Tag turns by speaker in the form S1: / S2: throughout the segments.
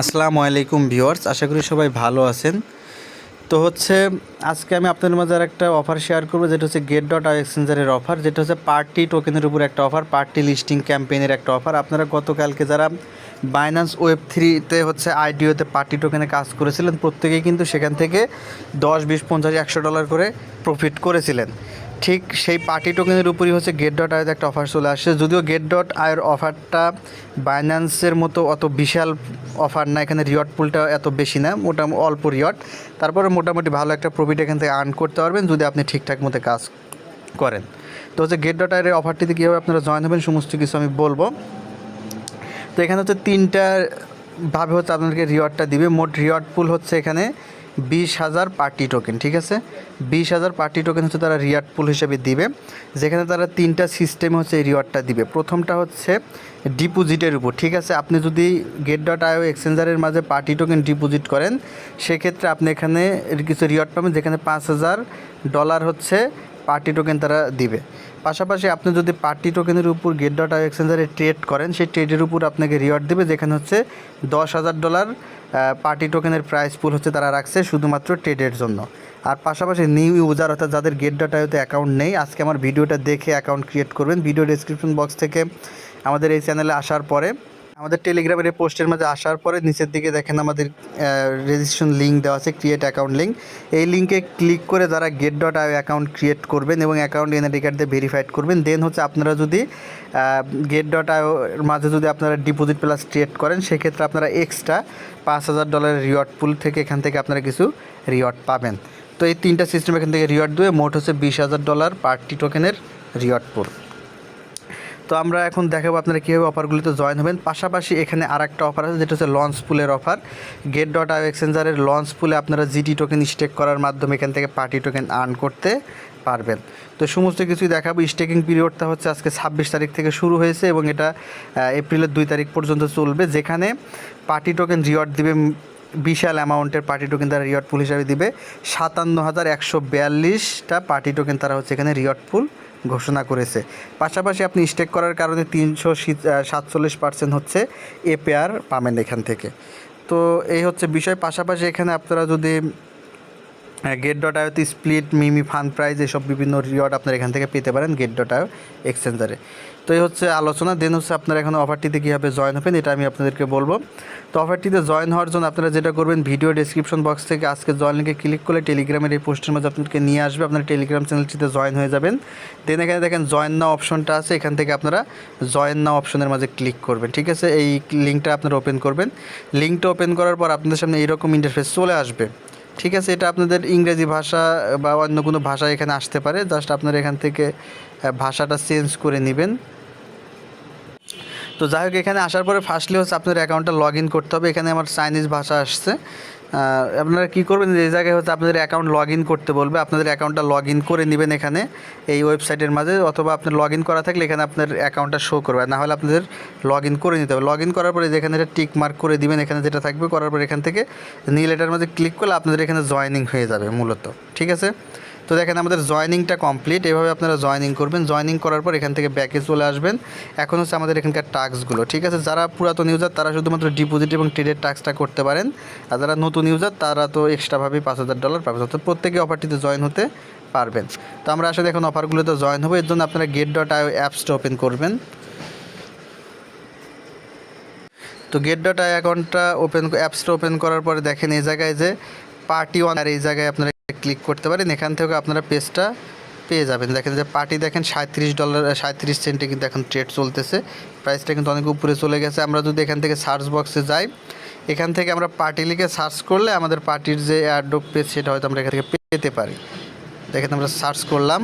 S1: আসসালামু আলাইকুম ভিউয়ার্স, আশা করি সবাই ভালো আছেন। তো আজকে আমি আপনাদের মাঝে একটা অফার শেয়ার করবো, যেটা হচ্ছে গেট.আই এক্সচেঞ্জারের অফার, যেটা হচ্ছে পার্টি টোকেনের উপর একটা অফার, পার্টি লিস্টিং ক্যাম্পেইনের একটা অফার। আপনারা গতকালকে যারা বাইন্যান্স ওয়েব 3-তে আইডিওতে পার্টি টোকেনে কাজ করেছিলেন, প্রত্যেকেই কিন্তু সেখান থেকে 10, 20, 50, $100 করে প্রফিট করেছিলেন। ঠিক সেই পার্টি টোকেনের উপরই গেট.আইতে একটা অফার চলে আসছে। যদিও গেট.আইয়ের অফারটা বাইন্যান্সের মতো অত বিশাল অফার না, এখানে রিওয়ার্ড পুলটা এত বেশি না, মোটামুটি অল্প রিওয়ার্ড, তারপরে মোটামুটি ভালো একটা প্রফিট এখান থেকে আর্ন করতে পারবেন যদি আপনি ঠিকঠাক মতো কাজ করেন। তো গেট.আইয়ের অফারটিতে কীভাবে আপনারা জয়েন হবেন সমস্ত কিছু আমি বলবো। তো এখানে তিনটা ভাবে আপনাদেরকে রিওয়ার্ডটা দিবে। মোট রিওয়ার্ড পুল এখানে 20,000 পার্টি টোকেন, ঠিক আছে। 20,000 পার্টি টোকেন তারা রিওয়ার্ড পুল হিসেবে দিবে, যেখানে তারা তিনটা সিস্টেমে এই রিওয়ার্ডটা দিবে। প্রথমটা ডিপোজিটের উপর, ঠিক আছে। আপনি যদি গেট.আইও এক্সচেঞ্জারের মাঝে পার্টি টোকেন ডিপোজিট করেন, সেক্ষেত্রে আপনি এখানে কিছু রিওয়ার্ড পাবেন, যেখানে $5,000 পার্টি টোকেন তারা দিবে। পাশাপাশি আপনি যদি পার্টি টোকেনের উপর গেট.আই এক্সচেঞ্জারে ট্রেড করেন, সেই ট্রেডের উপর আপনাকে রিওয়ার্ড দেবে, যেখানে $10,000 পার্টি টোকেনের প্রাইস পুল তারা রাখছে শুধুমাত্র ট্রেডের জন্য। আর পাশাপাশি নিউ ইউজার, অর্থাৎ যাদের গেট.আইতে অ্যাকাউন্ট নেই, আজকে আমার ভিডিওটা দেখে অ্যাকাউন্ট ক্রিয়েট করবেন। ভিডিও ডেসক্রিপশন বক্স থেকে আমাদের এই চ্যানেলে আসার পরে, আমাদের টেলিগ্রামের এই পোস্টের মাঝে আসার পরে নিচের দিকে দেখেন আমাদের রেজিস্ট্রেশন লিঙ্ক দেওয়া আছে, ক্রিয়েট অ্যাকাউন্ট লিঙ্ক। এই লিঙ্কে ক্লিক করে যারা গেট.আই অ্যাকাউন্ট ক্রিয়েট করবেন এবং অ্যাকাউন্ট এনআইডি কার্ড দিয়ে ভেরিফাইড করবেন, দেন আপনারা যদি গেট.আই মাঝে যদি আপনারা ডিপোজিট প্লাস ট্রেড করেন, সেক্ষেত্রে আপনারা এক্সট্রা $5,000 রিওয়ার্ড পুল থেকে এখান থেকে আপনারা কিছু রিওয়ার্ড পাবেন। তো এই তিনটা সিস্টেম এখান থেকে রিওয়ার্ড দেবে, মোট $20,000 পার্টি টোকেনের রিওয়ার্ড পুল। তো আমরা এখন দেখাবো আপনারা কীভাবে অফারগুলিতে জয়েন হবেন। পাশাপাশি এখানে আর একটা অফার আছে, যেটা লঞ্চ পুলের অফার। গেট.আই এক্সচেঞ্জারের লঞ্চ পুলে আপনারা জিটি টোকেন স্টেক করার মাধ্যমে এখান থেকে পার্টি টোকেন আর্ন করতে পারবেন। তো সমস্ত কিছুই দেখাবো। স্টেকিং পিরিয়ডটা আজকে 26 তারিখ থেকে শুরু হয়েছে এবং এটা এপ্রিলের 2 তারিখ পর্যন্ত চলবে, যেখানে পার্টি টোকেন রিওয়ার্ড দিবে বিশাল অ্যামাউন্টের পার্টি টোকেন তারা রিওয়ার্ড পুল হিসাবে দিবে। 57,142টা পার্টি টোকেন তারা এখানে রিওয়ার্ড পুল ঘোষণা করেছে। পাশাপাশি আপনি স্টেক করার কারণে 347% এপিআর পাবেন এখান থেকে। তো এই বিষয়। পাশাপাশি এখানে আপনারা যদি গেট.আইতে স্প্লিট, মিমি, ফান্ড প্রাইজ, এসব বিভিন্ন রিওয়ার্ড আপনারা এখান থেকে পেতে পারেন গেট.আই এক্সচেঞ্জারে। তো এই আলোচনা। দেন আপনারা এখন অফারটিতে কীভাবে জয়েন হবেন এটা আমি আপনাদেরকে বলবো। তো অফারটিতে জয়েন হওয়ার জন্য আপনারা যেটা করবেন, ভিডিও ডেসক্রিপশন বক্স থেকে আজকে জয়েন লিঙ্কে ক্লিক করলে টেলিগ্রামের এই পোস্টের মধ্যে আপনাদেরকে নিয়ে আসবে, আপনারা টেলিগ্রাম চ্যানেলটিতে জয়েন হয়ে যাবেন। দেন এখানে দেখেন জয়েন নাও অপশনটা আছে, এখান থেকে আপনারা জয়েন নাও অপশনের মাঝে ক্লিক করবেন, ঠিক আছে। এই লিঙ্কটা আপনারা ওপেন করবেন। লিঙ্কটা ওপেন করার পর আপনাদের সামনে এইরকম ইন্টারফেস চলে আসবে, ঠিক আছে। এটা আপনাদের ইংরেজি ভাষা বা অন্য কোনো ভাষা এখানে আসতে পারে, জাস্ট আপনারা এখান থেকে ভাষাটা চেঞ্জ করে নেবেন। তো যাই হোক, এখানে আসার পরে ফার্স্টলি আপনার অ্যাকাউন্টটা লগ ইন করতে হবে। এখানে আমার চাইনিজ ভাষা আসছে। আপনারা কী করবেন, এই জায়গায় আপনাদের অ্যাকাউন্ট লগ ইন করতে বলবে, আপনাদের অ্যাকাউন্টটা লগ ইন করে নেবেন এখানে এই ওয়েবসাইটের মাঝে, অথবা আপনার লগ ইন করা থাকলে এখানে আপনার অ্যাকাউন্টটা শো করবে, না হলে আপনাদের লগ ইন করে নিতে হবে। লগ ইন করার পরে যেখানে এটা টিক মার্ক করে দিবেন, এখানে যেটা থাকবে, করার পর এখান থেকে নীল এটার মধ্যে ক্লিক করলে আপনাদের এখানে জয়েনিং হয়ে যাবে মূলত, ঠিক আছে। তো দেখেন আমাদের জয়েনিংটা কমপ্লিট। এভাবে আপনারা জয়েনিং করবেন। জয়েনিং করার পর এখান থেকে ব্যাকে চলে আসবেন। এখন আমাদের এখানকার টাস্কগুলো, ঠিক আছে। যারা পুরাতন ইউজার তারা শুধুমাত্র ডিপোজিট এবং ট্রেডের টাস্কটা করতে পারেন, আর যারা নতুন ইউজার তারা তো এক্সট্রাভাবেই $5,000 পাবেন, অর্থাৎ প্রত্যেকে অফারটিতে জয়েন হতে পারবেন। তো আমরা আসলে এখন অফারগুলোতে জয়েন হবো। এর জন্য আপনারা গেট.আই অ্যাপসটা ওপেন করবেন। তো গেট.আই অ্যাকাউন্টটা অ্যাপসটা ওপেন করার পরে দেখেন এই জায়গায় যে পার্টি ওয়ান, আর এই জায়গায় আপনারা ক্লিক করতে পারেন। এখান থেকে আপনারা পেজটা পেয়ে যাবেন। দেখেন যে পার্টি দেখেন $37 কিন্তু এখন ট্রেড চলতেছে, প্রাইসটা কিন্তু অনেক উপরে চলে গেছে। আমরা যদি এখান থেকে সার্চ বক্সে যাই, এখান থেকে আমরা পার্টি লিখে সার্চ করলে আমাদের পার্টির যে অ্যাডোব পেজ সেটা হয়তো আমরা এখান থেকে পেতে পারি। দেখেন আমরা সার্চ করলাম,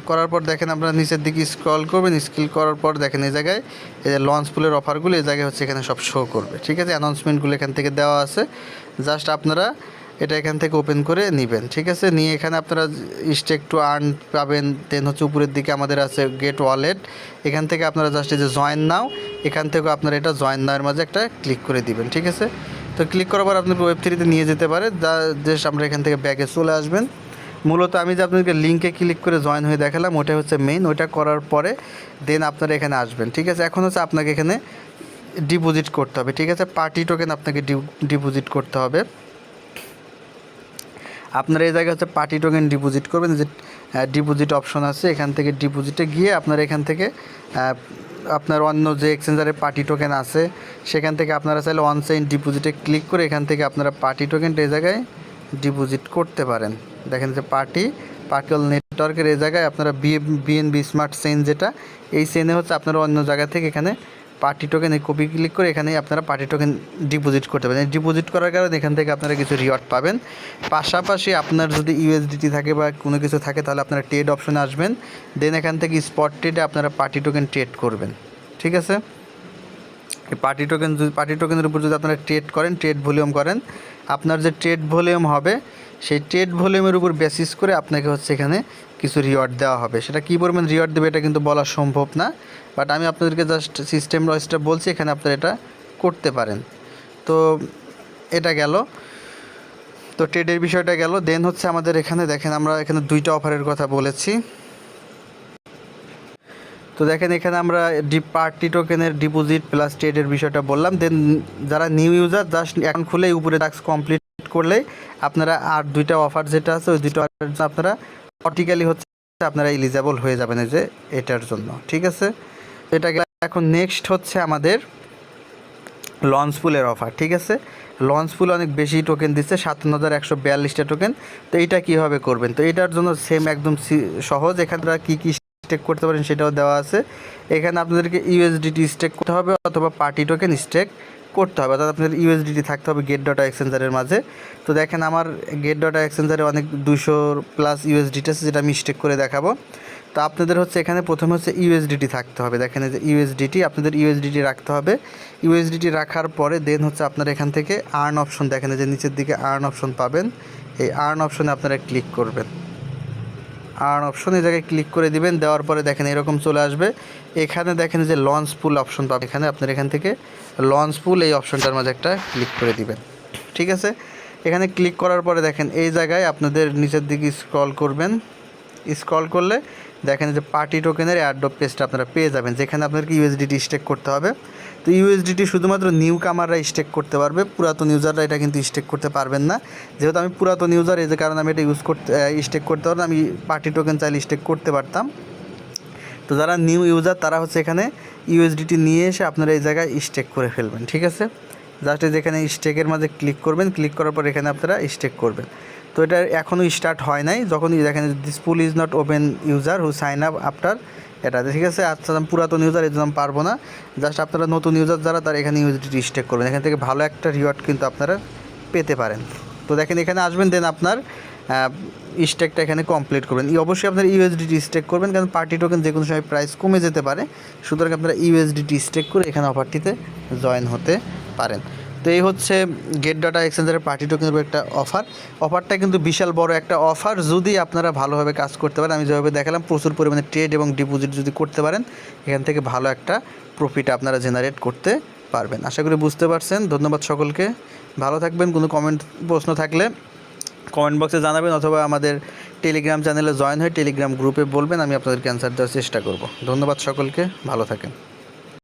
S1: করার পর দেখেন আমরা নিচের দিকে স্ক্রল করবেন। স্ক্রল করার পর দেখেন এই জায়গায় এই যে লঞ্চ পুলের অফারগুলো এই জায়গায় এখানে সব শো করবে, ঠিক আছে। অ্যানাউন্সমেন্টগুলো এখান থেকে দেওয়া আছে, জাস্ট আপনারা এটা এখান থেকে ওপেন করে নেবেন, ঠিক আছে। নিয়ে এখানে আপনারা স্টেক টু আর্ন পাবেন। দেন উপরের দিকে আমাদের আছে গেট ওয়ালেট, এখান থেকে আপনারা জাস্ট এই যে জয়েন নাও, এখান থেকে আপনারা এটা জয়েন নাওয়ের মাঝে একটা ক্লিক করে দিবেন, ঠিক আছে। তো ক্লিক করার পর আপনাকে ওয়েব3-তে নিয়ে যেতে পারে, জাস্ট আমরা এখান থেকে ব্যাকে চলে আসবেন। মূলত আমি যে আপনাদেরকে লিঙ্কে ক্লিক করে জয়েন হয়ে দেখালাম, ওটা মেইন। ওইটা করার পরে দেন আপনারা এখানে আসবেন, ঠিক আছে। এখন আপনাকে এখানে ডিপোজিট করতে হবে, ঠিক আছে। পার্টি টোকেন আপনাকে ডিপোজিট করতে হবে। আপনার এই জায়গায় হচ্ছে পার্টি টোকেন ডিপোজিট করবেন, যে ডিপোজিট অপশন আছে এখান থেকে ডিপোজিটে গিয়ে আপনার এখান থেকে আপনার অন্য যে এক্সচেঞ্জারে পার্টি টোকেন আছে সেখান থেকে আপনারা চাইলে অন চেইন ডিপোজিটে ক্লিক করে এখান থেকে আপনারা পার্টি টোকেনটা এই জায়গায় ডিপোজিট করতে পারেন। দেখেন যে পার্টিকল নেটওয়ার্কের এই জায়গায় আপনারা বিএনবি স্মার্ট চেইন, যেটা এই চেইনে হচ্ছে আপনারা অন্য জায়গা থেকে এখানে পার্টি টোকেন এই কপি ক্লিক করে এখানেই আপনারা পার্টি টোকেন ডিপোজিট করতে পারেন। ডিপোজিট করার কারণে এখান থেকে আপনারা কিছু রিওয়ার্ড পাবেন। পাশাপাশি আপনার যদি ইউএসডিটি থাকে বা কোনো কিছু থাকে তাহলে আপনারা ট্রেড অপশনে আসবেন, দেন এখান থেকে স্পট ট্রেডে আপনারা পার্টি টোকেন ট্রেড করবেন, ঠিক আছে। এই পার্টি টোকেনের উপর যদি আপনারা ট্রেড করেন, ট্রেড ভলিউম করেন, আপনার যে ট্রেড ভলিউম হবে সেই ট্রেড ভলিউমের উপর বেসিস করে আপনাকে হচ্ছে এখানে কিছু রিওয়ার্ড দেওয়া হবে। সেটা কী পরিমাণ রিওয়ার্ড দেবে এটা কিন্তু বলা সম্ভব না, বাট আমি আপনাদেরকে জাস্ট সিস্টেম ওয়াইজটা বলছি, এখানে আপনারা এটা করতে পারেন। তো এটা গেল, তো ট্রেডের বিষয়টা গেল। দেন হচ্ছে আমাদের এখানে দেখেন আমরা এখানে দুইটা অফারের কথা বলেছি। তো দেখেন এখানে আমরা পার্টি টোকেনের ডিপোজিট প্লাস ট্রেডের বিষয়টা বললাম। দেন যারা নিউ ইউজার জাস্ট অ্যাকাউন্ট খুলেই উপরে টাস্ক কমপ্লিট করলেই আপনারা আর দুইটা অফার যেটা আছে ওই দুটো আপনারা অটোমেটিক্যালি হচ্ছে আপনারা এলিজেবল হয়ে যাবেন এই যে এটার জন্য, ঠিক আছে। এটা এখন নেক্সট হচ্ছে আমাদের লঞ্চ পুলের অফার, ঠিক আছে। লঞ্চ পুল অনেক বেশি টোকেন দিচ্ছে, 57,142টা টোকেন। তো এইটা কীভাবে করবেন, তো এটার জন্য সেম একদম সহজ। এখানে কী কী স্টেক করতে পারেন সেটাও দেওয়া আছে। এখানে আপনাদেরকে ইউএসডিটি স্টেক করতে হবে অথবা পার্টি টোকেন স্টেক করতে হবে, অর্থাৎ আপনাদের ইউএসডিটি থাকতে হবে গেট ডটা এক্সচেঞ্জারের মাঝে। তো দেখেন আমার গেট ডটা এক্সচেঞ্জারে অনেক 200+ ইউএসডিটি আছে, যেটা আমি স্টেক করে দেখাবো। তো আপনাদের হচ্ছে এখানে প্রথমে হচ্ছে ইউএসডিটি থাকতে হবে। দেখেন যে ইউএসডিটি আপনাদের ইউএসডিটি রাখতে হবে। ইউএসডিটি রাখার পরে দেন হচ্ছে আপনারা এখান থেকে আর্ন অপশন, দেখেন যে নিচের দিকে আর্ন অপশন পাবেন, এই আর্ন অপশনে আপনারা ক্লিক করবেন। আর্ন অপশন এই জায়গায় ক্লিক করে দিবেন, দেওয়ার পরে দেখেন এরকম চলে আসবে। এখানে দেখেন যে লঞ্চ পুল অপশন পাবেন, এখানে আপনার এখান থেকে লঞ্চ পুল এই অপশনটার মাঝে একটা ক্লিক করে দিবেন, ঠিক আছে। এখানে ক্লিক করার পরে দেখেন এই জায়গায় আপনাদের নিচের দিকে স্ক্রল করবেন। স্ক্রল করলে দেখেন যে পার্টি টোকেনের অ্যাড্রপ পেজটা আপনারা পেয়ে যাবেন, যেখানে আপনাদেরকে ইউএসডিটি স্টেক করতে হবে। তো ইউএসডিটি শুধুমাত্র নিউ কামাররা স্টেক করতে পারবে, পুরাতন ইউজাররা এটা কিন্তু স্টেক করতে পারবেন না। যেহেতু আমি পুরাতন ইউজার, এই যে কারণে আমি এটা স্টেক করতে পারবো, আমি পার্টি টোকেন চাইলে স্টেক করতে পারতাম। তো যারা নিউ ইউজার তারা হচ্ছে এখানে ইউএসডিটি নিয়ে এসে আপনারা এই জায়গায় স্টেক করে ফেলবেন, ঠিক আছে। জাস্ট যেখানে স্টেকের মাঝে ক্লিক করবেন, ক্লিক করার পর এখানে আপনারা স্টেক করবেন। তো এটা এখনও স্টার্ট হয় নাই, যখন দেখেন this pool is not open user who sign up after, এটা ঠিক আছে। আচ্ছা আমি পুরাতন ইউজার, এই জন্য আমি পারবো না। জাস্ট আপনারা নতুন ইউজার যারা তারা এখানে ইউএসডিটি স্টেক করবেন, এখান থেকে ভালো একটা রিওয়ার্ড কিন্তু আপনারা পেতে পারেন। তো দেখেন এখানে আসবেন, দেন আপনার স্টেকটা এখানে কমপ্লিট করবেন। অবশ্যই আপনার ইউএসডিটি স্টেক করবেন, কারণ পার্টি টোকেন যে কোনো সময় প্রাইস কমে যেতে পারে, সুতরাং আপনারা ইউএসডিটি স্টেক করে এখানে অফারটিতে জয়েন হতে পারেন। তো এই হচ্ছে গেট ডটা এক্সচেঞ্জারের পার্টি টোকেনের উপর একটা অফারটা কিন্তু বিশাল বড় একটা অফার। যদি আপনারা ভালোভাবে কাজ করতে পারেন, আমি যেভাবে দেখালাম প্রচুর পরিমাণে ট্রেড এবং ডিপোজিট যদি করতে পারেন, এখান থেকে ভালো একটা প্রফিট আপনারা জেনারেট করতে পারবেন। আশা করি বুঝতে পারছেন। ধন্যবাদ সকলকে, ভালো থাকবেন। কোনো প্রশ্ন থাকলে কমেন্ট বক্সে জানাবেন, অথবা আমাদের টেলিগ্রাম চ্যানেলে জয়েন হয়ে টেলিগ্রাম গ্রুপে বলবেন, আমি আপনাদেরকে অ্যান্সার দেওয়ার চেষ্টা করব। ধন্যবাদ সকলকে, ভালো থাকেন।